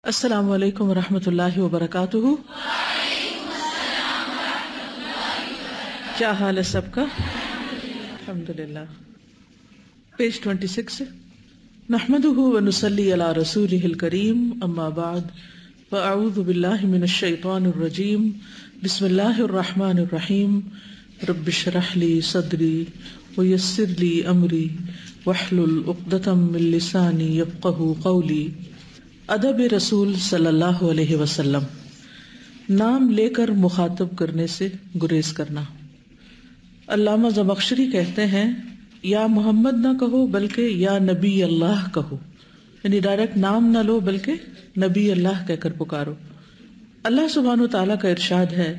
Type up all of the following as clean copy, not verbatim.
السلام علیکم ورحمۃ اللہ وبرکاتہ۔ کیا حال ہے سب کا؟ الحمدللہ۔ پیج 26 نحمده ونصلی علی رسولہ الکریم، اما بعد فاعوذ باللہ من الشیطان الرجیم، بسم اللہ الرحمن الرحیم، رب اشرح لی صدری ویسر لی امری واحلل عقدۃ من لسانی یفقہوا قولی۔ ادب رسول صلی اللہ علیہ وسلم، نام لے کر مخاطب کرنے سے گریز کرنا۔ علامہ زمخشری کہتے ہیں یا محمد نہ کہو بلکہ یا نبی اللہ کہو، یعنی ڈائریکٹ نام نہ لو بلکہ نبی اللہ کہہ کر پکارو۔ اللہ سبحانہ وتعالیٰ کا ارشاد ہے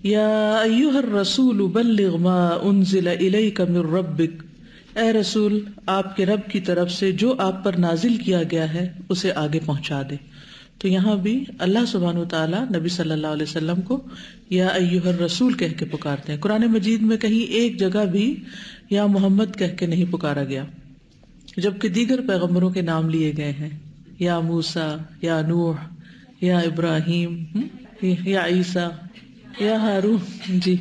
یا ایھا الرسول بلغ ما انزل الیک من ربک، اے رسول آپ کے رب کی طرف سے جو آپ پر نازل کیا گیا ہے اسے آگے پہنچا دے۔ تو یہاں بھی اللہ سبحانہ وتعالیٰ نبی صلی اللہ علیہ وسلم کو یا ایھا الرسول کہہ کے پکارتے ہیں۔ قرآن مجید میں کہیں ایک جگہ بھی یا محمد کہہ کے نہیں پکارا گیا، جبکہ دیگر پیغمبروں کے نام لیے گئے ہیں، یا موسیٰ، یا نوح، یا ابراہیم، یا عیسیٰ، یا ہارون۔ جی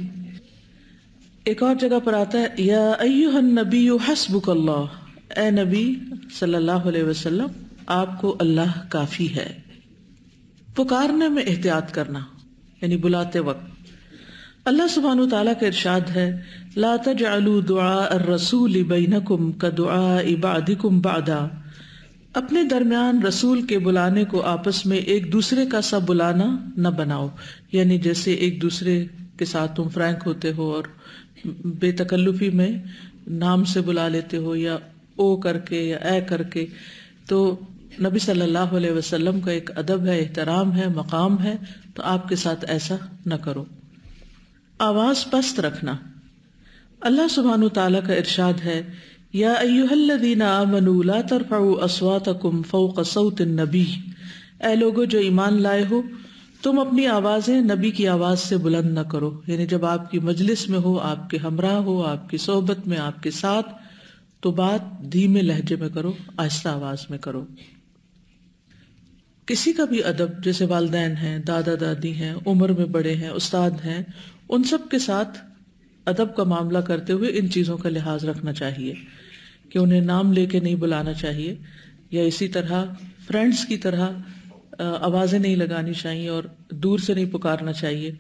ایک اور جگہ پر آتا ہے یا ایھا النبی حسبک اللہ، اے نبی صلی اللہ علیہ وسلم آپ کو اللہ کافی ہے۔ پکارنے میں احتیاط کرنا، یعنی بلاتے وقت۔ اللہ سبحانہ وتعالیٰ کا ارشاد ہے لا تجعلوا دعاء الرسول بینکم کدعاء بعضکم بعضا، اپنے درمیان رسول کے بلانے کو آپس میں ایک دوسرے کا سا بلانا نہ بناؤ، یعنی جیسے ایک دوسرے کے ساتھ تم فرینک ہوتے ہو اور بے تکلفی میں نام سے بلا لیتے ہو، یا او کر کے یا اے کر کے۔ تو نبی صلی اللہ علیہ وسلم کا ایک ادب ہے، احترام ہے، مقام ہے، تو آپ کے ساتھ ایسا نہ کرو۔ آواز پست رکھنا۔ اللہ سبحانہ تعالیٰ کا ارشاد ہے یا ایھا الذین آمنوا لا ترفعوا اصواتکم فوق صوت النبی، اے لوگو جو ایمان لائے ہو تم اپنی آوازیں نبی کی آواز سے بلند نہ کرو، یعنی جب آپ کی مجلس میں ہو، آپ کے ہمراہ ہو، آپ کی صحبت میں، آپ کے ساتھ، تو بات دھیمے لہجے میں کرو، آہستہ آواز میں کرو۔ کسی کا بھی ادب، جیسے والدین ہیں، دادا دادی ہیں، عمر میں بڑے ہیں، استاد ہیں، ان سب کے ساتھ ادب کا معاملہ کرتے ہوئے ان چیزوں کا لحاظ رکھنا چاہیے کہ انہیں نام لے کے نہیں بلانا چاہیے، یا اسی طرح فرینڈس کی طرح آوازیں نہیں لگانی چاہیے اور دور سے نہیں پکارنا چاہیے۔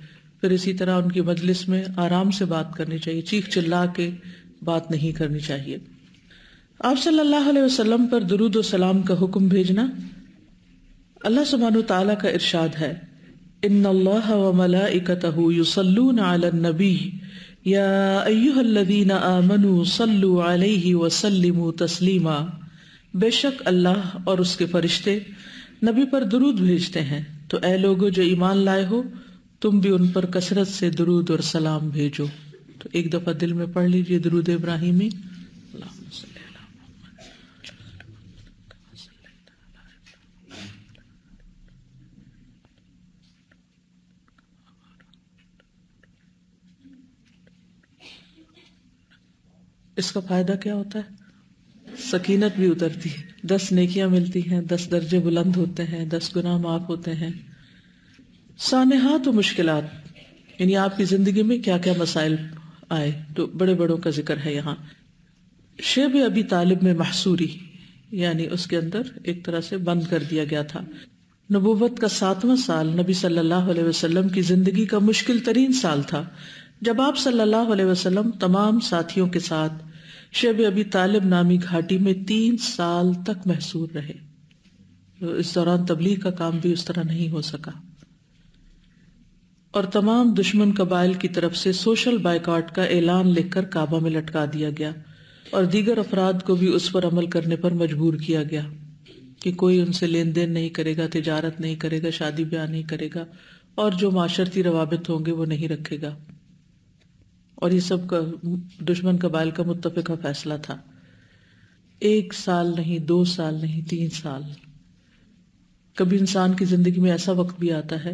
پھر اسی طرح ان کی مجلس میں آرام سے بات کرنی چاہیے، چیخ چلا کے بات نہیں کرنی چاہیے۔ آپ صلی اللہ علیہ وسلم پر درود و سلام کا حکم بھیجنا۔ اللہ سبحانہ تعالیٰ کا ارشاد ہے ان اللہ وملائکتہ یصلون علی النبی یا ایھا الذین آمنوا صلوا علیہ وسلموا تسلیما، بے شک اللہ اور اس کے فرشتے نبی پر درود بھیجتے ہیں، تو اے لوگو جو ایمان لائے ہو تم بھی ان پر کثرت سے درود اور سلام بھیجو۔ تو ایک دفعہ دل میں پڑھ لیجئے درود ابراہیمی، اللہم صلی علی محمد۔ اس کا فائدہ کیا ہوتا ہے؟ سکینت بھی اترتی ہے، 10 نیکیاں ملتی ہیں، 10 درجے بلند ہوتے ہیں، 10 گناہ معاف ہوتے ہیں۔ سانحات و مشکلات، یعنی آپ کی زندگی میں کیا کیا مسائل آئے، تو بڑے بڑوں کا ذکر ہے یہاں۔ شیب ابی طالب میں محصوری، یعنی اس کے اندر ایک طرح سے بند کر دیا گیا تھا۔ نبوت کا 7واں سال نبی صلی اللہ علیہ وسلم کی زندگی کا مشکل ترین سال تھا، جب آپ صلی اللہ علیہ وسلم تمام ساتھیوں کے ساتھ شیب ابی طالب نامی گھاٹی میں 3 سال تک محصور رہے۔ اس دوران تبلیغ کا کام بھی اس طرح نہیں ہو سکا، اور تمام دشمن قبائل کی طرف سے سوشل بائیکاٹ کا اعلان لکھ کر کعبہ میں لٹکا دیا گیا، اور دیگر افراد کو بھی اس پر عمل کرنے پر مجبور کیا گیا کہ کوئی ان سے لین دین نہیں کرے گا، تجارت نہیں کرے گا، شادی بیاہ نہیں کرے گا، اور جو معاشرتی روابط ہوں گے وہ نہیں رکھے گا۔ اور یہ سب کا دشمن قبائل کا متفقہ فیصلہ تھا۔ 1 سال نہیں، 2 سال نہیں، 3 سال۔ کبھی انسان کی زندگی میں ایسا وقت بھی آتا ہے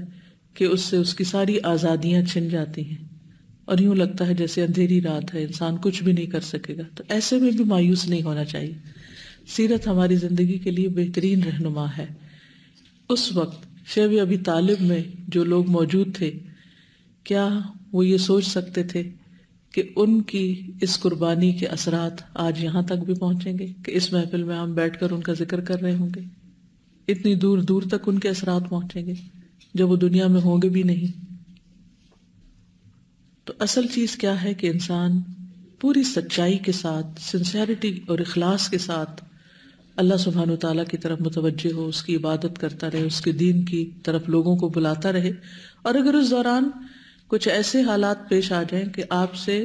کہ اس سے اس کی ساری آزادیاں چھن جاتی ہیں، اور یوں لگتا ہے جیسے اندھیری رات ہے، انسان کچھ بھی نہیں کر سکے گا۔ تو ایسے میں بھی مایوس نہیں ہونا چاہیے۔ سیرت ہماری زندگی کے لیے بہترین رہنما ہے۔ اس وقت شیب ابی طالب میں جو لوگ موجود تھے، کیا وہ یہ سوچ سکتے تھے کہ ان کی اس قربانی کے اثرات آج یہاں تک بھی پہنچیں گے، کہ اس محفل میں ہم بیٹھ کر ان کا ذکر کر رہے ہوں گے؟ اتنی دور دور تک ان کے اثرات پہنچیں گے جب وہ دنیا میں ہوں گے بھی نہیں۔ تو اصل چیز کیا ہے کہ انسان پوری سچائی کے ساتھ، سنسیئرٹی اور اخلاص کے ساتھ اللہ سبحانہ وتعالیٰ کی طرف متوجہ ہو، اس کی عبادت کرتا رہے، اس کے دین کی طرف لوگوں کو بلاتا رہے۔ اور اگر اس دوران کچھ ایسے حالات پیش آ جائیں کہ آپ سے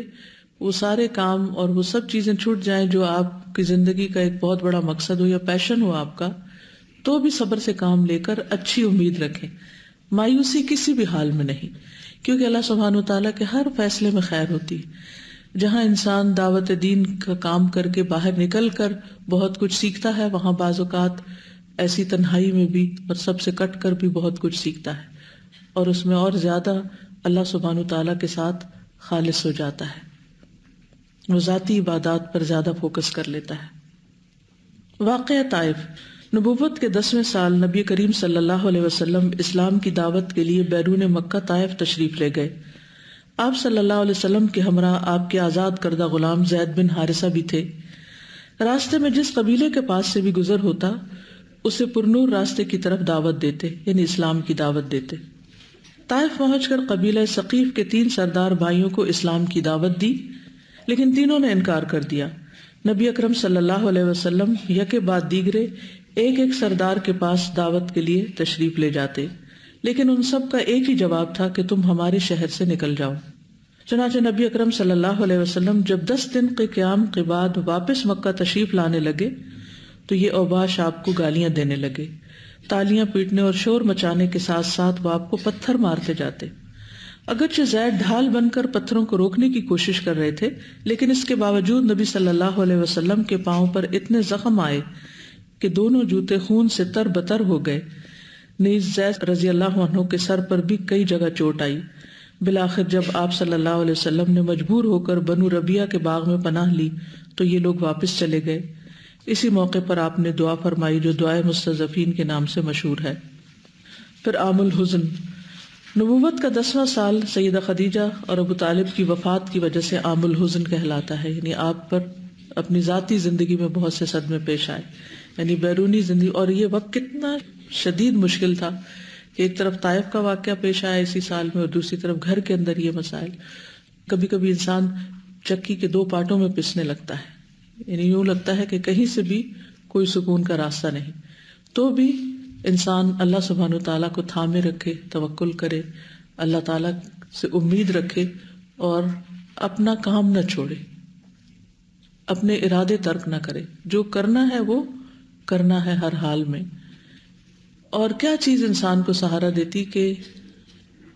وہ سارے کام اور وہ سب چیزیں چھوٹ جائیں جو آپ کی زندگی کا ایک بہت بڑا مقصد ہو یا پیشن ہو آپ کا، تو بھی صبر سے کام لے کر اچھی امید رکھیں۔ مایوسی کسی بھی حال میں نہیں، کیونکہ اللہ سبحانہ وتعالیٰ کے ہر فیصلے میں خیر ہوتی ہے۔ جہاں انسان دعوت دین کا کام کر کے باہر نکل کر بہت کچھ سیکھتا ہے، وہاں بعض اوقات ایسی تنہائی میں بھی اور سب سے کٹ کر بھی بہت کچھ سیکھتا ہے، اور اس میں اور زیادہ اللہ سبحانہ وتعالیٰ کے ساتھ خالص ہو جاتا ہے، وہ ذاتی عبادات پر زیادہ فوکس کر لیتا ہے۔ واقعہ طائف۔ نبوت کے 10ویں سال نبی کریم صلی اللہ علیہ وسلم اسلام کی دعوت کے لیے بیرون مکہ طائف تشریف لے گئے۔ آپ صلی اللہ علیہ وسلم کے ہمراہ آپ کے آزاد کردہ غلام زید بن حارثہ بھی تھے۔ راستے میں جس قبیلے کے پاس سے بھی گزر ہوتا اسے پرنور راستے کی طرف دعوت دیتے، یعنی اسلام کی دعوت دیتے۔ طائف پہنچ کر قبیلہ ثقیف کے 3 سردار بھائیوں کو اسلام کی دعوت دی، لیکن تینوں نے انکار کر دیا۔ نبی اکرم صلی اللہ علیہ وسلم یکے بعد دیگرے ایک ایک سردار کے پاس دعوت کے لیے تشریف لے جاتے، لیکن ان سب کا ایک ہی جواب تھا کہ تم ہمارے شہر سے نکل جاؤ۔ چنانچہ نبی اکرم صلی اللہ علیہ وسلم جب 10 دن کے قیام کے بعد واپس مکہ تشریف لانے لگے تو یہ اوباش آپ کو گالیاں دینے لگے، تالیاں پیٹنے اور شور مچانے کے ساتھ ساتھ وہ آپ کو پتھر مارتے جاتے۔ اگرچہ زید ڈھال بن کر پتھروں کو روکنے کی کوشش کر رہے تھے، لیکن اس کے باوجود نبی صلی اللہ علیہ وسلم کے پاؤں پر اتنے زخم آئے کہ دونوں جوتے خون سے تر بتر ہو گئے۔ نیز زید رضی اللہ عنہ کے سر پر بھی کئی جگہ چوٹ آئی۔ بالآخر جب آپ صلی اللہ علیہ وسلم نے مجبور ہو کر بنو ربیہ کے باغ میں پناہ لی تو یہ لوگ واپس چلے گئے۔ اسی موقع پر آپ نے دعا فرمائی جو دعائے مستضعفین کے نام سے مشہور ہے۔ پھر عام الحزن۔ نبوت کا 10واں سال سیدہ خدیجہ اور ابو طالب کی وفات کی وجہ سے عام الحزن کہلاتا ہے، یعنی آپ پر اپنی ذاتی زندگی میں بہت سے صدمے پیش آئے، یعنی بیرونی زندگی، اور یہ وقت کتنا شدید مشکل تھا کہ ایک طرف طائف کا واقعہ پیش آیا اسی سال میں اور دوسری طرف گھر کے اندر یہ مسائل۔ کبھی کبھی انسان چکی کے 2 پارٹوں میں پسنے لگتا ہے، یعنی یوں لگتا ہے کہ کہیں سے بھی کوئی سکون کا راستہ نہیں، تو بھی انسان اللہ سبحانہ وتعالیٰ کو تھامے رکھے، توکل کرے، اللہ تعالیٰ سے امید رکھے اور اپنا کام نہ چھوڑے، اپنے ارادے ترک نہ کرے، جو کرنا ہے وہ کرنا ہے ہر حال میں۔ اور کیا چیز انسان کو سہارا دیتی کہ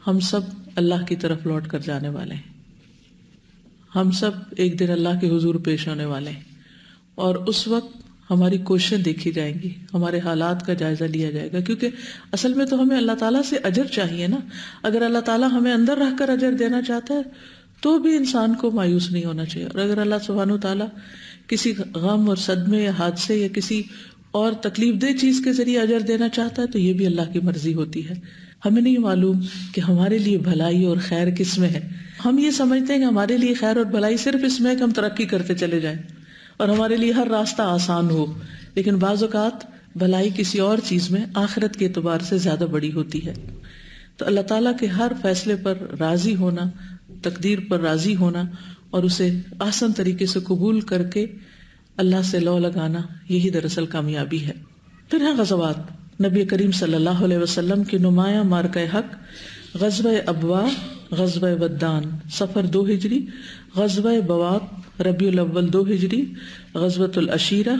ہم سب اللہ کی طرف لوٹ کر جانے والے ہیں، ہم سب ایک دن اللہ کے حضور پیش ہونے والے ہیں، اور اس وقت ہماری کوششیں دیکھی جائیں گی، ہمارے حالات کا جائزہ لیا جائے گا، کیونکہ اصل میں تو ہمیں اللہ تعالیٰ سے اجر چاہیے نا۔ اگر اللہ تعالیٰ ہمیں اندر رہ کر اجر دینا چاہتا ہے تو بھی انسان کو مایوس نہیں ہونا چاہیے، اور اگر اللہ سبحانہ وتعالیٰ کسی غم اور صدمے یا حادثے یا کسی اور تکلیف دہ چیز کے ذریعے اجر دینا چاہتا ہے تو یہ بھی اللہ کی مرضی ہوتی ہے۔ ہمیں نہیں معلوم کہ ہمارے لیے بھلائی اور خیر کس میں ہے۔ ہم یہ سمجھتے ہیں کہ ہمارے لیے خیر اور بھلائی صرف اس میں ہے کہ ہم ترقی کرتے چلے جائیں اور ہمارے لیے ہر راستہ آسان ہو، لیکن بعض اوقات بھلائی کسی اور چیز میں آخرت کے اعتبار سے زیادہ بڑی ہوتی ہے۔ تو اللہ تعالیٰ کے ہر فیصلے پر راضی ہونا، تقدیر پر راضی ہونا اور اسے آسان طریقے سے قبول کر کے اللہ سے لو لگانا، یہی دراصل کامیابی ہے۔ پھر ہیں غزوات۔ نبی کریم صلی اللہ علیہ وسلم کے نمایاں مارکہ حق، غزوہ ابوا، غزوہ ودان صفر 2 ہجری، غزوہ بواق ربیع الاول 2 ہجری، غزوۃ العشیرہ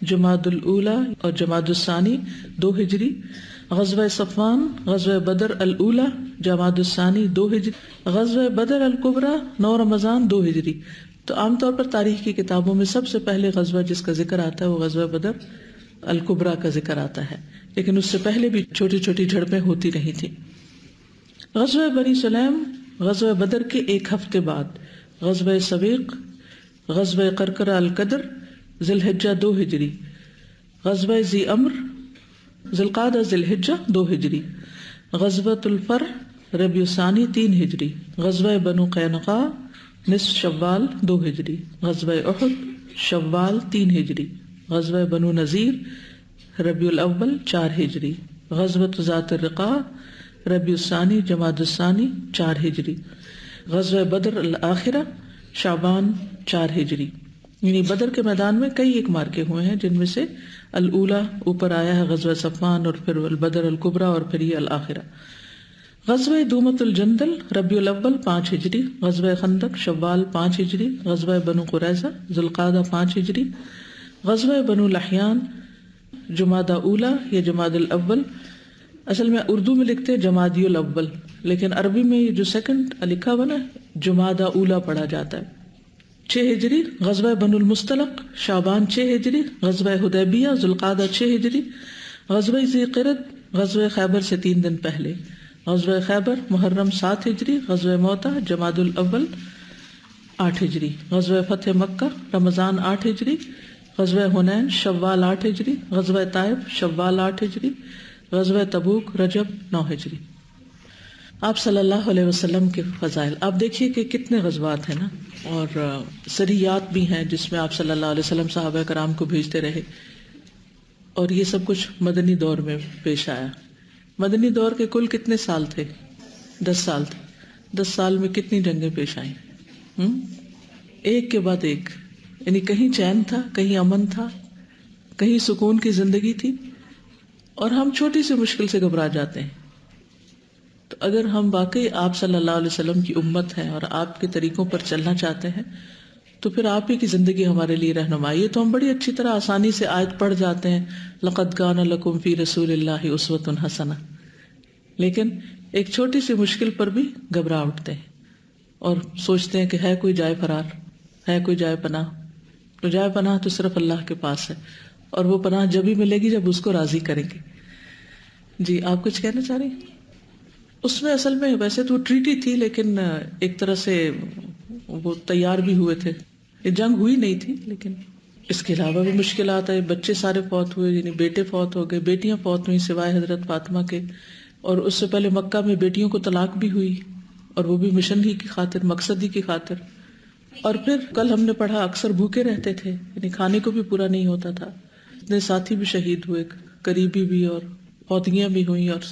جمادی الاولی اور جمادی الثانی 2 ہجری، غزوہ صفوان، غزوہ بدر الاولی جمادی الثانی 2 ہجری، غزوہ بدر الکبریٰ 9 رمضان 2 ہجری۔ تو عام طور پر تاریخ کی کتابوں میں سب سے پہلے غزوہ جس کا ذکر آتا ہے وہ غزوہ بدر الکبریٰ کا ذکر آتا ہے، لیکن اس سے پہلے بھی چھوٹی چھوٹی جھڑپیں ہوتی رہی تھیں۔ غزوہ بنی سلیم غزوہ بدر کے 1 ہفتے بعد، غزوہ سویق، غزوہ قرقرہ القدر ذی الحجہ 2 ہجری، غزوہ ذی امر ذوالقعدہ ذوالحجہ 2 ہجری، غزوۃ الفرح ربیع الثانی 3 ہجری، غزوہ بنو قینقاع نصف شوال 2 ہجری، غزوہ احد شوال 3 ہجری، غزوہ بنو نذیر ربیع الاول 4 ہجری، غزوۃ ذات الرقاع ربیع الثانی جمادی الثانی 4 ہجری، غزوہ بدر الآخرہ شعبان 4 ہجری۔ یعنی بدر کے میدان میں کئی ایک مارکے ہوئے ہیں، جن میں سے الاولیٰ اوپر آیا ہے غزوہ صفوان، اور پھر البدر الکبریٰ، اور پھر یہ الآخرہ۔ غزوہ دومۃ الجندل ربیع الاول 5 ہجری، غزوہ خندق شوال 5 ہجری، غزوہ بنو قریظہ ذوالقعدہ 5 ہجری، غزوہ بنو لحیان جمادی اولیٰ یا جمادی الاول، اصل میں اردو میں لکھتے ہیں جمادی الاول، لیکن عربی میں یہ جو سیکنڈ لکھا ہوا نا جمادی اولیٰ پڑھا جاتا ہے۔ 6 ہجری غزوہ بنو المصطلق شعبان 6 ہجری، غزوہ حدیبیہ ذوالقعدہ 6 ہجری، غزوہ ذی قرد غزوہ خیبر سے 3 دن پہلے، غزوہ خیبر محرم 7 ہجری، غزوہ موتہ جمادی الاول 8 ہجری، غزوہ فتح مکہ رمضان 8 ہجری، غزوہ حنین شوال 8 ہجری، غزوہ طائف شوال 8 ہجری، غزوہ تبوک رجب 9 ہجری۔ آپ صلی اللہ علیہ وسلم کے فضائل آپ دیکھیے کہ کتنے غزوات ہیں نا، اور سریات بھی ہیں جس میں آپ صلی اللہ علیہ وسلم صحابہ کرام کو بھیجتے رہے، اور یہ سب کچھ مدنی دور میں پیش آیا۔ مدنی دور کے کل کتنے سال تھے؟ 10 سال تھے۔ 10 سال میں کتنی جنگیں پیش آئیں؟ ایک کے بعد ایک، یعنی کہیں چین تھا، کہیں امن تھا، کہیں سکون کی زندگی تھی، اور ہم چھوٹی سی مشکل سے گھبرا جاتے ہیں۔ تو اگر ہم واقعی آپ صلی اللہ علیہ وسلم کی امت ہیں اور آپ کے طریقوں پر چلنا چاہتے ہیں تو پھر آپ ہی کی زندگی ہمارے لیے رہنمائی ہے۔ تو ہم بڑی اچھی طرح آسانی سے آیت پڑھ جاتے ہیں لَقَدْ كَانَ لَكُمْ فِي رَسُولِ اللَّهِ أُسْوَةٌ حَسَنَةٌ، لیکن ایک چھوٹی سی مشکل پر بھی گھبرا اٹھتے ہیں اور سوچتے ہیں کہ ہے کوئی جائے فرار، ہے کوئی جائے پناہ۔ تو جائے پناہ تو صرف اللہ کے پاس ہے، اور وہ پناہ جب ہی ملے گی جب اس کو راضی کریں گے۔ جی آپ کچھ کہنا چاہ رہی ہیں؟ اس میں اصل میں ویسے تو ٹریٹی تھی، لیکن ایک طرح سے وہ تیار بھی ہوئے تھے، یہ جنگ ہوئی نہیں تھی، لیکن اس کے علاوہ بھی مشکلات آئی۔ بچے سارے فوت ہوئے، یعنی بیٹے فوت ہو گئے، بیٹیاں فوت ہوئیں سوائے حضرت فاطمہ کے، اور اس سے پہلے مکہ میں بیٹیوں کو طلاق بھی ہوئی، اور وہ بھی مشن ہی کی خاطر، مقصد ہی کی خاطر۔ اور پھر کل ہم نے پڑھا اکثر بھوکے رہتے تھے، یعنی کھانے کو بھی پورا نہیں ہوتا تھا۔ اتنے ساتھی بھی شہید ہوئے، قریبی بھی، اور فوتگیاں بھی ہوئیں، اور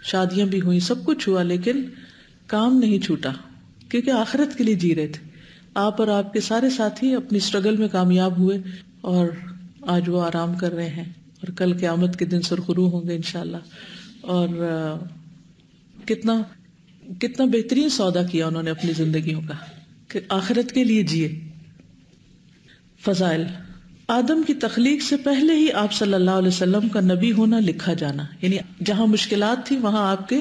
شادیاں بھی ہوئیں، سب کچھ ہوا، لیکن کام نہیں چھوٹا، کیونکہ آخرت کے لیے جی رہے تھے۔ آپ اور آپ کے سارے ساتھی اپنی اسٹرگل میں کامیاب ہوئے، اور آج وہ آرام کر رہے ہیں، اور کل قیامت کے دن سرخرو ہوں گے انشاءاللہ۔ اور کتنا بہترین سودا کیا انہوں نے اپنی زندگیوں کا، کہ آخرت کے لیے جیے۔ فضائل: آدم کی تخلیق سے پہلے ہی آپ صلی اللہ علیہ وسلم کا نبی ہونا لکھا جانا، یعنی جہاں مشکلات تھی وہاں آپ کے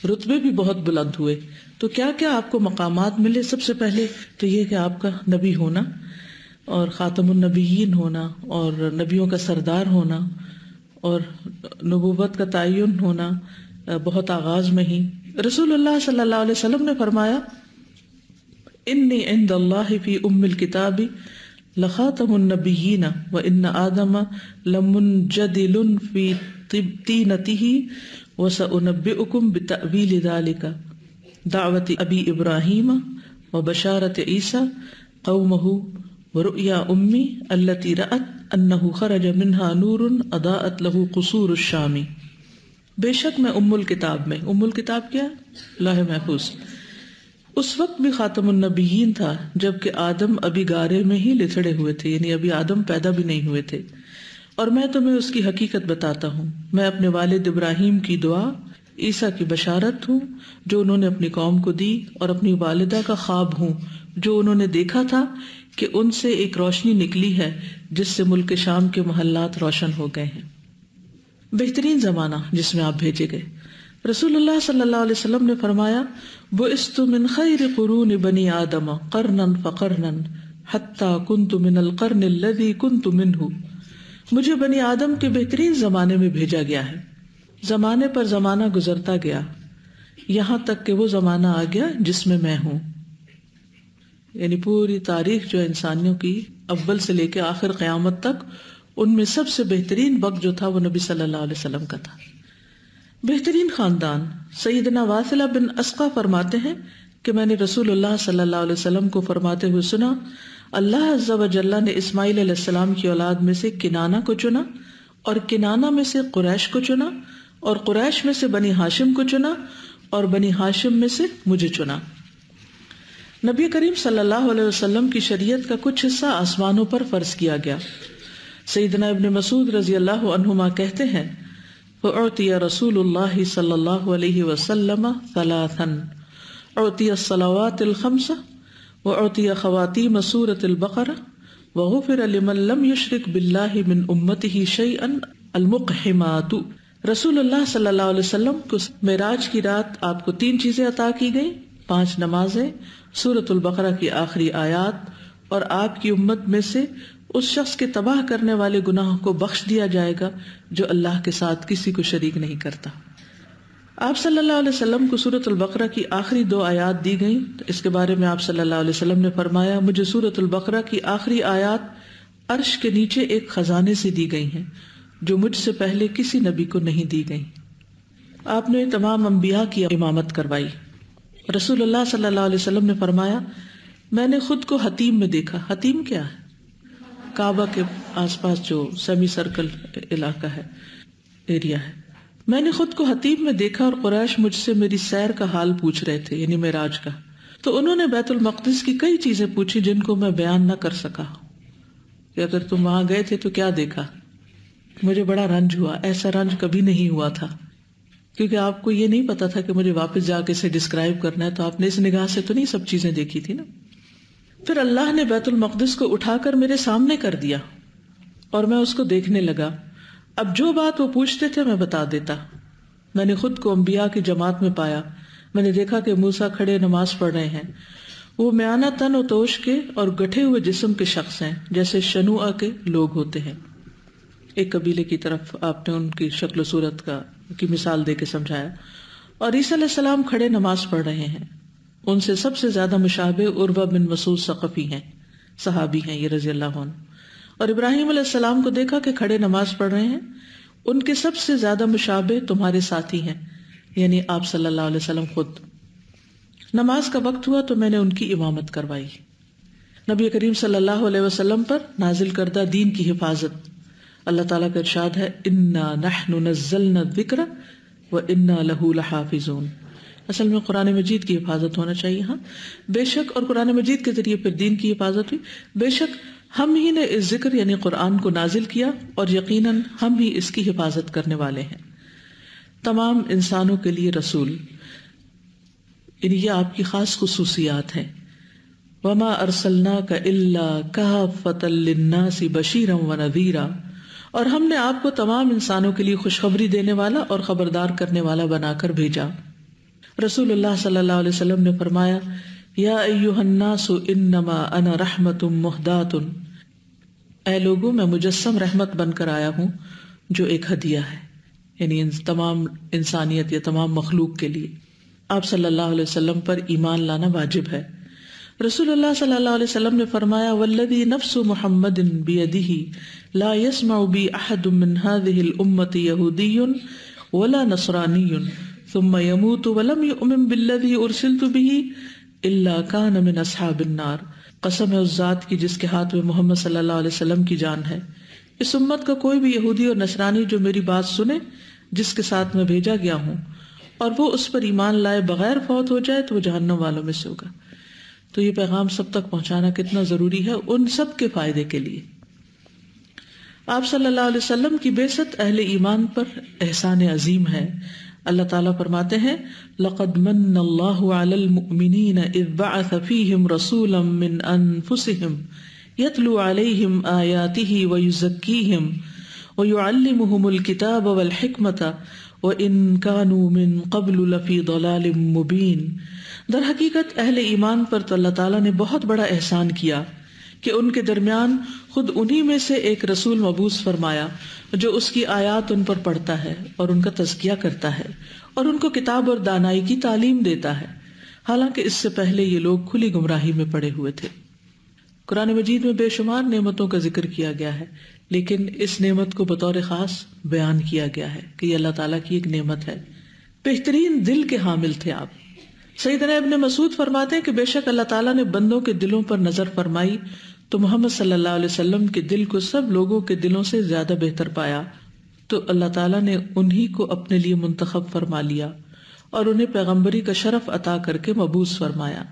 رتبے بھی بہت بلند ہوئے۔ تو کیا کیا آپ کو مقامات ملے؟ سب سے پہلے تو یہ کہ آپ کا نبی ہونا، اور خاتم النبیین ہونا، اور نبیوں کا سردار ہونا، اور نبوت کا تعین ہونا بہت آغاز میں ہی۔ رسول اللہ صلی اللہ علیہ وسلم نے فرمایا انی عند اللہ فی ام الکتاب لخاتم النبیین وان آدم لمنجدل فی طینتہ وسأنبئکم بتأویل ذلک دعوت ابی ابراہیم وبشارت عیسیٰ قومہ ورؤیا امی التي رأت انہ خرج منہا نور اضاءت لہ قصور الشام۔ بے شک میں ام الکتاب میں، ام الکتاب کیا؟ لوح محفوظ، اس وقت بھی خاتم النبیین تھا جبکہ آدم ابھی گارے میں ہی لتڑے ہوئے تھے، یعنی ابھی آدم پیدا بھی نہیں ہوئے تھے۔ اور میں تمہیں اس کی حقیقت بتاتا ہوں، میں اپنے والد ابراہیم کی دعا، عیسیٰ کی بشارت ہوں جو انہوں نے اپنی قوم کو دی، اور اپنی والدہ کا خواب ہوں جو انہوں نے دیکھا تھا کہ ان سے ایک روشنی نکلی ہے جس سے ملک شام کے محلات روشن ہو گئے ہیں۔ بہترین زمانہ جس میں آپ بھیجے گئے۔ رسول اللہ صلی اللہ علیہ وسلم نے فرمایا بعثت من خیر قرون بنی آدم قرنا فقرنا حتی کنت من القرن الذی کنت منہ، مجھے بنی آدم کے بہترین زمانے میں بھیجا گیا ہے، زمانے پر زمانہ گزرتا گیا یہاں تک کہ وہ زمانہ آ گیا جس میں ہوں۔ یعنی پوری تاریخ جو انسانیوں کی اول سے لے کے آخر قیامت تک ان میں سب سے بہترین وقت جو تھا وہ نبی صلی اللہ علیہ وسلم کا تھا۔ بہترین خاندان سیدنا واثلہ بن اسقا فرماتے ہیں کہ میں نے رسول اللہ صلی اللہ علیہ وسلم کو فرماتے ہوئے سنا، اللہ عز و جل نے اسماعیل علیہ السلام کی اولاد میں سے کنانہ کو چنا، اور کنانہ میں سے قریش کو چنا، اور قریش میں سے بنی ہاشم کو چنا، اور بنی ہاشم میں سے مجھے چنا۔ نبی کریم صلی اللہ علیہ وسلم کی شریعت کا کچھ حصہ آسمانوں پر فرض کیا گیا۔ سیدنا ابن مسعود رضی اللہ عنہما کہتے ہیں، فَأُعْطِيَ رسول اللہ صلی اللہ علیہ وسلم ثلاثاً، اعطی الصلوات الخمس، وأعطي خواتيم سورة البقرة، وغفر لمن لم يشرك بالله من أمته شيئا المقحمات۔ رسول اللہ صلی اللہ علیہ وسلم کو معراج کی رات آپ کو 3 چیزیں عطا کی گئیں، 5 نمازیں، سورة البقرہ کی آخری آیات، اور آپ کی امت میں سے اس شخص کے تباہ کرنے والے گناہوں کو بخش دیا جائے گا جو اللہ کے ساتھ کسی کو شریک نہیں کرتا۔ آپ صلی اللہ علیہ وسلم کو سورۃ البقرہ کی آخری 2 آیات دی گئیں، تو اس کے بارے میں آپ صلی اللہ علیہ وسلم نے فرمایا، مجھے سورۃ البقرہ کی آخری آیات عرش کے نیچے ایک خزانے سے دی گئی ہیں جو مجھ سے پہلے کسی نبی کو نہیں دی گئیں۔ آپ نے تمام انبیاء کی امامت کروائی۔ رسول اللہ صلی اللہ علیہ وسلم نے فرمایا، میں نے خود کو حتیم میں دیکھا۔ حتیم کیا ہے؟ کعبہ کے آس پاس جو سیمی سرکل علاقہ ہے، ایریا ہے۔ میں نے خود کو حتیم میں دیکھا اور قریش مجھ سے میری سیر کا حال پوچھ رہے تھے، یعنی معراج کا۔ تو انہوں نے بیت المقدس کی کئی چیزیں پوچھی جن کو میں بیان نہ کر سکا کہ اگر تم وہاں گئے تھے تو کیا دیکھا۔ مجھے بڑا رنج ہوا، ایسا رنج کبھی نہیں ہوا تھا، کیونکہ آپ کو یہ نہیں پتا تھا کہ مجھے واپس جا کے اسے ڈسکرائب کرنا ہے، تو آپ نے اس نگاہ سے تو نہیں سب چیزیں دیکھی تھی نا۔ پھر اللہ نے بیت المقدس کو اٹھا کر میرے سامنے کر دیا اور میں اس کو دیکھنے لگا۔ اب جو بات وہ پوچھتے تھے میں بتا دیتا۔ میں نے خود کو انبیاء کی جماعت میں پایا۔ میں نے دیکھا کہ موسیٰ کھڑے نماز پڑھ رہے ہیں۔ وہ میانہ تن و توش کے اور گٹھے ہوئے جسم کے شخص ہیں، جیسے شنوعہ کے لوگ ہوتے ہیں۔ ایک قبیلے کی طرف آپ نے ان کی شکل و صورت کی مثال دے کے سمجھایا۔ اور عیسیٰ علیہ السلام کھڑے نماز پڑھ رہے ہیں۔ ان سے سب سے زیادہ مشابہ عروہ بن مسعود ثقفی ہیں، صحابی ہیں یہ رضی اللہ عنہ۔ اور ابراہیم علیہ السلام کو دیکھا کہ کھڑے نماز پڑھ رہے ہیں۔ ان کے سب سے زیادہ مشابہ تمہارے ساتھی ہیں، یعنی آپ صلی اللہ علیہ وسلم خود۔ نماز کا وقت ہوا تو میں نے ان کی امامت کروائی۔ نبی کریم صلی اللہ علیہ وسلم پر نازل کردہ دین کی حفاظت۔ اللہ تعالیٰ کا ارشاد ہے، اِنَّا نَحْنُ نَزَّلْنَا الذِّكْرَ وَإِنَّا لَهُ لَحَافِظُونَ۔ اصل میں قرآن مجید کی حفاظت ہونا چاہیے، ہاں بے شک، اور قرآن مجید کے ذریعے پھر دین کی حفاظت ہوئی۔ بے شک ہم ہی نے اس ذکر یعنی قرآن کو نازل کیا، اور یقیناً ہم ہی اس کی حفاظت کرنے والے ہیں۔ تمام انسانوں کے لیے رسول، یعنی یہ آپ کی خاص خصوصیات ہیں۔ وَمَا أَرْسَلْنَاكَ إِلَّا كَافَّةً لِلنَّاسِ بَشِيرًا وَنَذِيرًا، اور ہم نے آپ کو تمام انسانوں کے لیے خوشخبری دینے والا اور خبردار کرنے والا بنا کر بھیجا۔ رسول اللہ صلی اللہ علیہ وسلم نے فرمایا، یا ایھا الناس انما انا رحمت مہدات، اے لوگوں میں مجسم رحمت بن کر آیا ہوں جو ایک ہدیہ ہے، یعنی تمام انسانیت یا تمام مخلوق کے لیے۔ آپ صلی اللہ علیہ وسلم پر ایمان لانا واجب ہے۔ رسول اللہ صلی اللہ علیہ وسلم نے فرمایا، والذی نفس محمد بیدہ لا يسمع بی احد من هذه الامة یہودی ولا نصرانی ثم يموت ولم يؤمن بالذی ارسلت به الا كان من اصحاب النار۔ قسم ہے اس ذات کی جس کے ہاتھ میں محمد صلی اللہ علیہ وسلم کی جان ہے، اس امت کا کوئی بھی یہودی اور نصرانی جو میری بات سنے جس کے ساتھ میں بھیجا گیا ہوں، اور وہ اس پر ایمان لائے بغیر فوت ہو جائے تو وہ جہنم والوں میں سے ہوگا۔ تو یہ پیغام سب تک پہنچانا کتنا ضروری ہے، ان سب کے فائدے کے لیے۔ آپ صلی اللہ علیہ وسلم کی بعثت اہل ایمان پر احسان عظیم ہے۔ اللہ تعالیٰ فرماتے ہیں، لقد من اللہ علی المؤمنین اذ بعث فیہم رسولا من انفسہم یتلو علیہم آیاتہ ویزکیہم ویعلمہم الکتاب والحکمت وان کانوا من قبل لفی ضلال مبین۔ در حقیقت اہل ایمان پر تو اللہ تعالیٰ نے بہت بڑا احسان کیا کہ ان کے درمیان خود انہی میں سے ایک رسول مبعوث فرمایا جو اس کی آیات ان پر پڑھتا ہے اور ان کا تزکیہ کرتا ہے اور ان کو کتاب اور دانائی کی تعلیم دیتا ہے، حالانکہ اس سے پہلے یہ لوگ کھلی گمراہی میں پڑے ہوئے تھے۔ قرآن مجید میں بے شمار نعمتوں کا ذکر کیا گیا ہے، لیکن اس نعمت کو بطور خاص بیان کیا گیا ہے کہ یہ اللہ تعالیٰ کی ایک نعمت ہے. بہترین دل کے حامل تھے آپ. سیدنا ابن مسعود فرماتے ہیں کہ بے شک اللہ تعالیٰ نے بندوں کے دلوں پر نظر فرمائی تو محمد صلی اللہ علیہ وسلم کے دل کو سب لوگوں کے دلوں سے زیادہ بہتر پایا، تو اللہ تعالیٰ نے انہی کو اپنے لیے منتخب فرما لیا اور انہیں پیغمبری کا شرف عطا کر کے مبعوث فرمایا.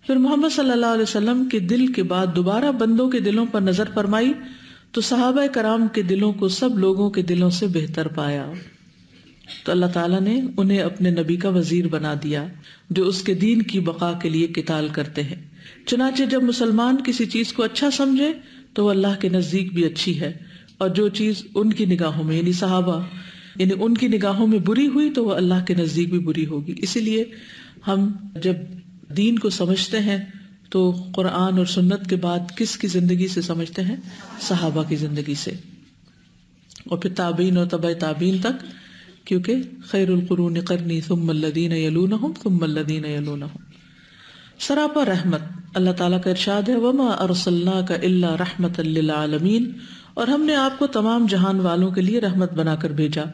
پھر محمد صلی اللہ علیہ وسلم کے دل کے بعد دوبارہ بندوں کے دلوں پر نظر فرمائی تو صحابہ کرام کے دلوں کو سب لوگوں کے دلوں سے بہتر پایا. تو اللہ تعالیٰ نے انہیں اپنے نبی کا وزیر بنا دیا جو اس کے دین کی بقا کے لیے قتال کرتے ہیں. چنانچہ جب مسلمان کسی چیز کو اچھا سمجھے تو وہ اللہ کے نزدیک بھی اچھی ہے، اور جو چیز ان کی نگاہوں میں یعنی صحابہ ان کی نگاہوں میں بری ہوئی تو وہ اللہ کے نزدیک بھی بری ہوگی. اسی لیے ہم جب دین کو سمجھتے ہیں تو قرآن اور سنت کے بعد کس کی زندگی سے سمجھتے ہیں؟ صحابہ کی زندگی سے، اور پھر تابعین اور تبع تابعین تک، کیونکہ خیر القرون قرنی ثم الذین یلونہم ثم الذین یلونہم. سراپا رحمت. اللہ تعالیٰ کا ارشاد ہے وما ارسلناک الا رحمتا للعالمین، اور ہم نے آپ کو تمام جہان والوں کے لیے رحمت بنا کر بھیجا.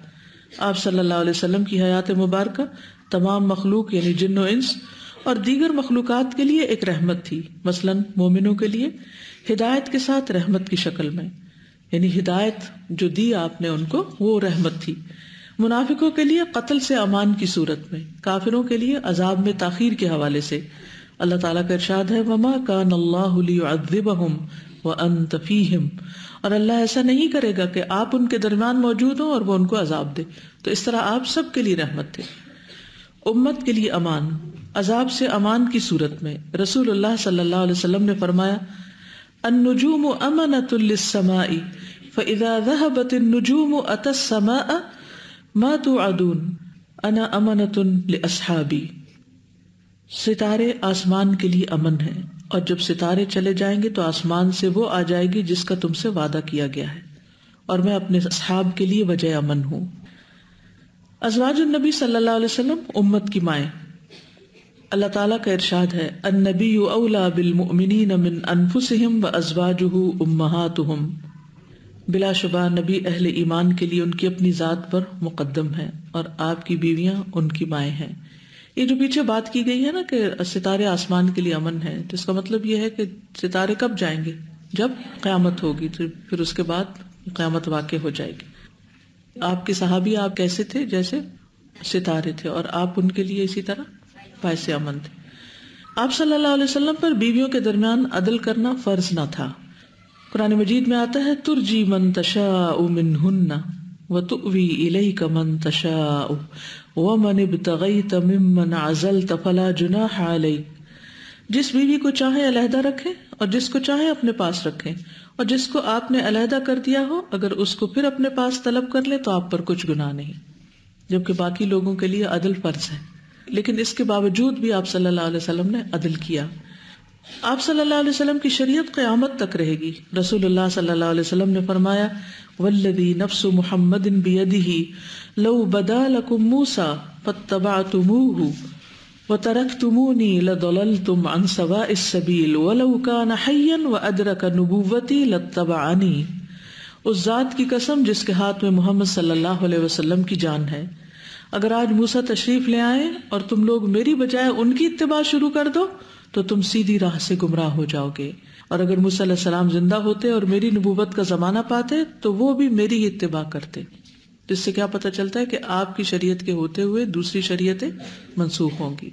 آپ صلی اللہ علیہ وسلم کی حیات مبارکہ تمام مخلوق یعنی جن و انس اور دیگر مخلوقات کے لیے ایک رحمت تھی. مثلا مومنوں کے لیے ہدایت کے ساتھ رحمت کی شکل میں، یعنی ہدایت جو دی آپ نے ان کو وہ رحمت تھی. منافقوں کے لیے قتل سے امان کی صورت میں، کافروں کے لیے عذاب میں تاخیر کے حوالے سے. اللہ تعالیٰ کا ارشاد ہے وما کان اللہ لیعذبہم وانت فیہم، اور اللہ ایسا نہیں کرے گا کہ آپ ان کے درمیان موجود ہوں اور وہ ان کو عذاب دے. تو اس طرح آپ سب کے لیے رحمت تھے. امت کے لیے امان، عذاب سے امان کی صورت میں رسول اللہ صلی اللہ علیہ وسلم نے فرمایا النجوم امنۃ للسماء فاذا ذهبت النجوم اتى السماء ما توعدون انا امنۃ لاصحابی. ستارے آسمان کے لیے امن ہے، اور جب ستارے چلے جائیں گے تو آسمان سے وہ آ جائے گی جس کا تم سے وعدہ کیا گیا ہے، اور میں اپنے اصحاب کے لیے وجہ امن ہوں. ازواج النبی صلی اللہ علیہ وسلم امت کی مائیں. اللہ تعالیٰ کا ارشاد ہے النبی اولیٰ بالمؤمنین من انفسہم وازواجہ امہاتہم، بلا شبہ نبی اہل ایمان کے لیے ان کی اپنی ذات پر مقدم ہے اور آپ کی بیویاں ان کی مائیں ہیں. یہ جو پیچھے بات کی گئی ہے نا کہ ستارے آسمان کے لیے امن ہے، تو اس کا مطلب یہ ہے کہ ستارے کب جائیں گے؟ جب قیامت ہوگی، تو پھر اس کے بعد قیامت واقع ہو جائے گی. آپ کے صحابی آپ کیسے تھے؟ جیسے ستارے تھے، اور آپ ان کے لیے اسی طرح باعث امن تھے. آپ صلی اللہ علیہ وسلم پر بیویوں کے درمیان عدل کرنا فرض نہ تھا. قرآن مجید میں آتا ہے ترجی من تشاء منہن وتؤوی الیک من تشاء ومن ابتغیت ممن عزلت فلا جناح علیک. جس بیوی کو چاہے علیحدہ رکھیں اور جس کو چاہے اپنے پاس رکھیں، اور جس کو آپ نے علیحدہ کر دیا ہو اگر اس کو پھر اپنے پاس طلب کر لے تو آپ پر کچھ گناہ نہیں، جبکہ باقی لوگوں کے لیے عدل فرض ہے. لیکن اس کے باوجود بھی آپ صلی اللہ علیہ وسلم نے عدل کیا. آپ صلی اللہ علیہ وسلم کی شریعت قیامت تک رہے گی. رسول اللہ صلی اللہ علیہ وسلم نے فرمایا والذی نفس محمد بیدہ لو بدا لکم موسیٰ فاتبعتموہ وترکتمونی لضللتم عن سواء السبیل ولو کان حیا وادرک نبوتی لاتبعنی. اس ذات کی قسم جس کے ہاتھ میں محمد صلی اللہ علیہ وسلم کی جان ہے، اگر آج موسیٰ تشریف لے آئیں اور تم لوگ میری بجائے ان کی اتباع شروع کر دو تو تم سیدھی راہ سے گمراہ ہو جاؤ گے، اور اگر موسیٰ علیہ السلام زندہ ہوتے اور میری نبوت کا زمانہ پاتے تو وہ بھی میری اتباع کرتے. جس سے کیا پتہ چلتا ہے کہ آپ کی شریعت کے ہوتے ہوئے دوسری شریعتیں منسوخ ہوں گی.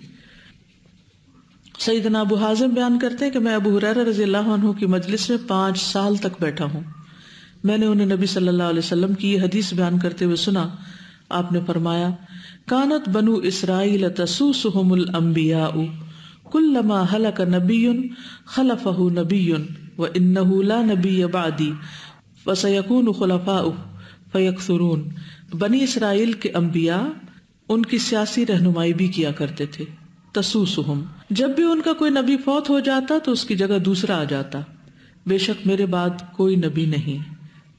سیدنا ابو حازم بیان کرتے ہیں کہ میں ابو ہریرہ رضی اللہ عنہ کی مجلس میں 5 سال تک بیٹھا ہوں. میں نے انہیں نبی صلی اللہ علیہ وسلم کی یہ حدیث بیان کرتے ہوئے سنا. آپ نے فرمایا کانت بنو اسرائیل تسوسہم الانبیاء کلما ہلک نبی خلفہ نبی وانہ لا نبی بعدی وسیکون خلفاء فیکثرون. بنی اسرائیل کے انبیاء ان کی سیاسی رہنمائی بھی کیا کرتے تھے. تسوسہم، جب بھی ان کا کوئی نبی فوت ہو جاتا تو اس کی جگہ دوسرا آ جاتا. بے شک میرے بعد کوئی نبی نہیں،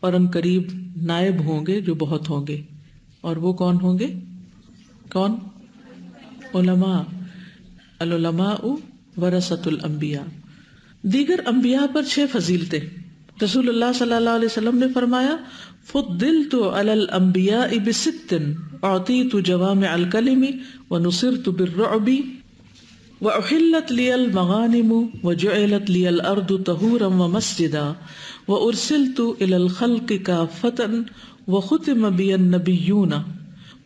اور ان قریب نائب ہوں گے جو بہت ہوں گے. اور وہ کون ہوں گے؟ کون؟ علماء. العلماء ورثۃ الانبیاء. دیگر انبیاء پر 6 فضیلتیں. رسول اللہ صلی اللہ علیہ وسلم نے فرمایا فضلت علی الانبیاء بست اعطیت جوامع الکلم ونصرت بالرعب وأحلت لي المغانم وجعلت لي الأرض طهورا ومسجدا وأرسلت إلى الخلق كافة وختم بي النبيون.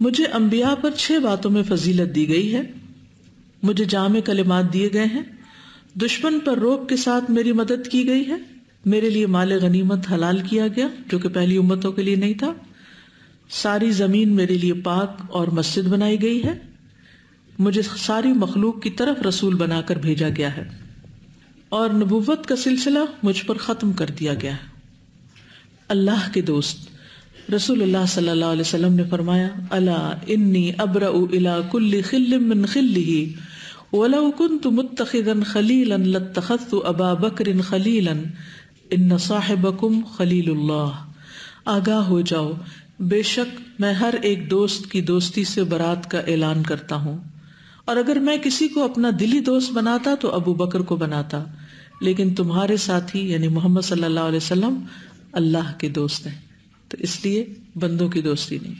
مجھے انبیاء پر 6 باتوں میں فضیلت دی گئی ہے. مجھے جامع کلمات دیے گئے ہیں. دشمن پر روب کے ساتھ میری مدد کی گئی ہے. میرے لیے مال غنیمت حلال کیا گیا جو کہ پہلی امتوں کے لیے نہیں تھا. ساری زمین میرے لیے پاک اور مسجد بنائی گئی ہے. مجھے ساری مخلوق کی طرف رسول بنا کر بھیجا گیا ہے اور نبوت کا سلسلہ مجھ پر ختم کر دیا گیا ہے. اللہ کے دوست رسول اللہ صلی اللہ علیہ وسلم نے فرمایا الا انی ابرأ الی کل خل من خلہ ولو كنت متخذا خلیلا لاتخذت ابا بکر خلیلا ان صاحبکم خلیل اللہ. آگاہ ہو جاؤ، بے شک میں ہر ایک دوست کی دوستی سے برات کا اعلان کرتا ہوں، اور اگر میں کسی کو اپنا دلی دوست بناتا تو ابو بکر کو بناتا، لیکن تمہارے ساتھی یعنی محمد صلی اللہ علیہ وسلم اللہ کے دوست ہیں، تو اس لیے بندوں کی دوستی نہیں.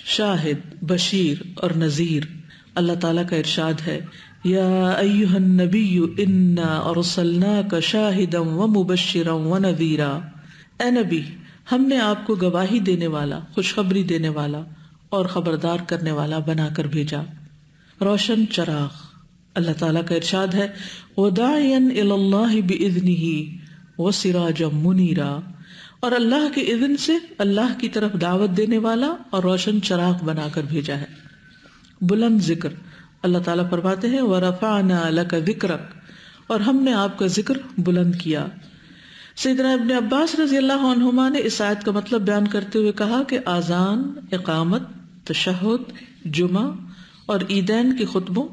شاہد، بشیر اور نذیر. اللہ تعالیٰ کا ارشاد ہے یا ایھا النبی انا ارسلناک شاہدا ومبشرا ونذیرا. اے نبی، ہم نے آپ کو گواہی دینے والا، خوشخبری دینے والا اور خبردار کرنے والا بنا کر بھیجا. روشن چراغ. اللہ تعالیٰ کا ارشاد ہے وَدَاعِيًا إِلَى اللَّهِ بِإِذْنِهِ وَسِرَاجًا مُنِيرًا، اور اللہ کے اذن سے اللہ کی طرف دعوت دینے والا اور روشن چراغ بنا کر بھیجا ہے. بلند ذکر. اللہ تعالیٰ فرماتے ہیں وَرَفَعْنَا لَكَ ذِكْرَكَ، اور ہم نے آپ کا ذکر بلند کیا. سیدنا ابن عباس رضی اللہ عنہما نے اس آیت کا مطلب بیان کرتے ہوئے کہا کہ آذان، اقامت، تشہد، جمعہ اور عیدین کے خطبوں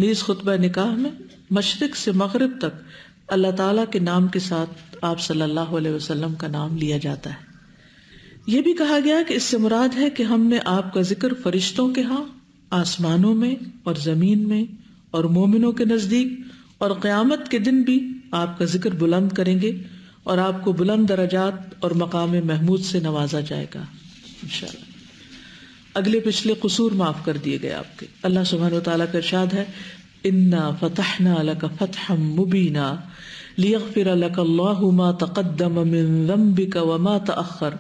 نیز خطبہ نکاح میں مشرق سے مغرب تک اللہ تعالیٰ کے نام کے ساتھ آپ صلی اللہ علیہ وسلم کا نام لیا جاتا ہے. یہ بھی کہا گیا کہ اس سے مراد ہے کہ ہم نے آپ کا ذکر فرشتوں کے ہاں، آسمانوں میں اور زمین میں اور مومنوں کے نزدیک اور قیامت کے دن بھی آپ کا ذکر بلند کریں گے اور آپ کو بلند درجات اور مقام محمود سے نوازا جائے گا انشاءاللہ. اگلے پچھلے قصور معاف کر دیے گئے آپ کے. اللہ سبحانہ وتعالیٰ کا ارشاد ہے انا فتحنا لك فتحا مبینا لیغفر لك اللہ ما تقدم من ذنبك وما تأخر.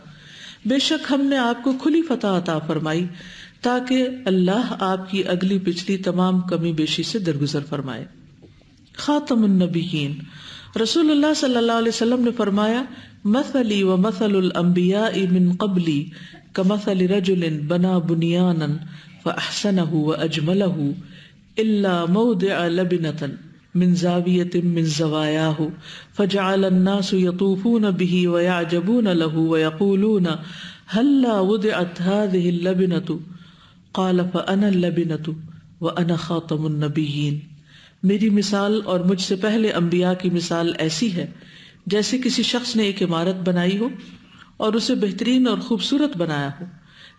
بے شک ہم نے آپ کو کھلی فتح عطا فرمائی تاکہ اللہ آپ کی اگلی پچھلی تمام کمی بیشی سے درگزر فرمائے. خاتم النبیین. رسول اللہ صلی اللہ علیہ وسلم نے فرمایا مثلی ومثل الانبیاء من قبلی کمثل رجل بنا بنیانا فاحسنہ واجملہ الا موضع لبنۃ من زاویۃ من زوایاہ فجعل الناس یطوفون به ویعجبون له ویقولون هلا وضعت هذه اللبنۃ قال فانا اللبنۃ وانا خاتم النبیین. میری مثال اور مجھ سے پہلے انبیاء کی مثال ایسی ہے جیسے کسی شخص نے ایک عمارت بنائی ہو اور اسے بہترین اور خوبصورت بنایا ہو،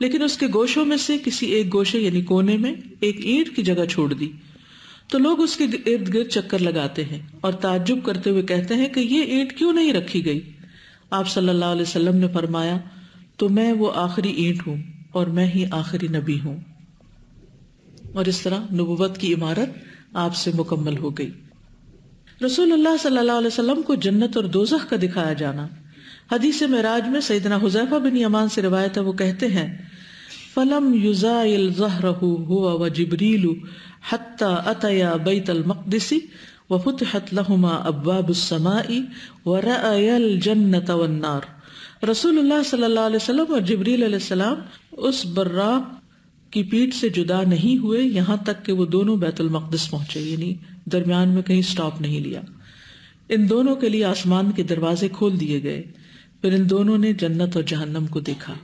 لیکن اس کے گوشوں میں سے کسی ایک گوشے یعنی کونے میں ایک اینٹ کی جگہ چھوڑ دی تو لوگ اس کے ارد گرد چکر لگاتے ہیں اور تعجب کرتے ہوئے کہتے ہیں کہ یہ اینٹ کیوں نہیں رکھی گئی. آپ صلی اللہ علیہ وسلم نے فرمایا تو میں وہ آخری اینٹ ہوں اور میں ہی آخری نبی ہوں. اور اس طرح نبوت کی عمارت آپ سے مکمل ہو گئی. رسول اللہ صلی اللہ علیہ وسلم کو جنت اور دوزخ کا دکھایا جانا. حدیث معراج میں سیدنا حذیفہ بن یمان سے روایت ہے، وہ کہتے ہیں فلم یزائل ظہرہ هو وجبریل حتی اتیا بیت المقدس وفتحت لہما ابواب السماء ورأیا الجنت والنار. رسول اللہ صلی اللہ علیہ وسلم اور جبریل علیہ السلام اس براق کی پیٹھ سے جدا نہیں ہوئے یہاں تک کہ وہ دونوں بیت المقدس پہنچے، یعنی درمیان میں کہیں سٹاپ نہیں لیا. ان دونوں کے لیے آسمان کے دروازے کھول دیے گئے، پھر ان دونوں نے جنت اور جہنم کو دیکھا.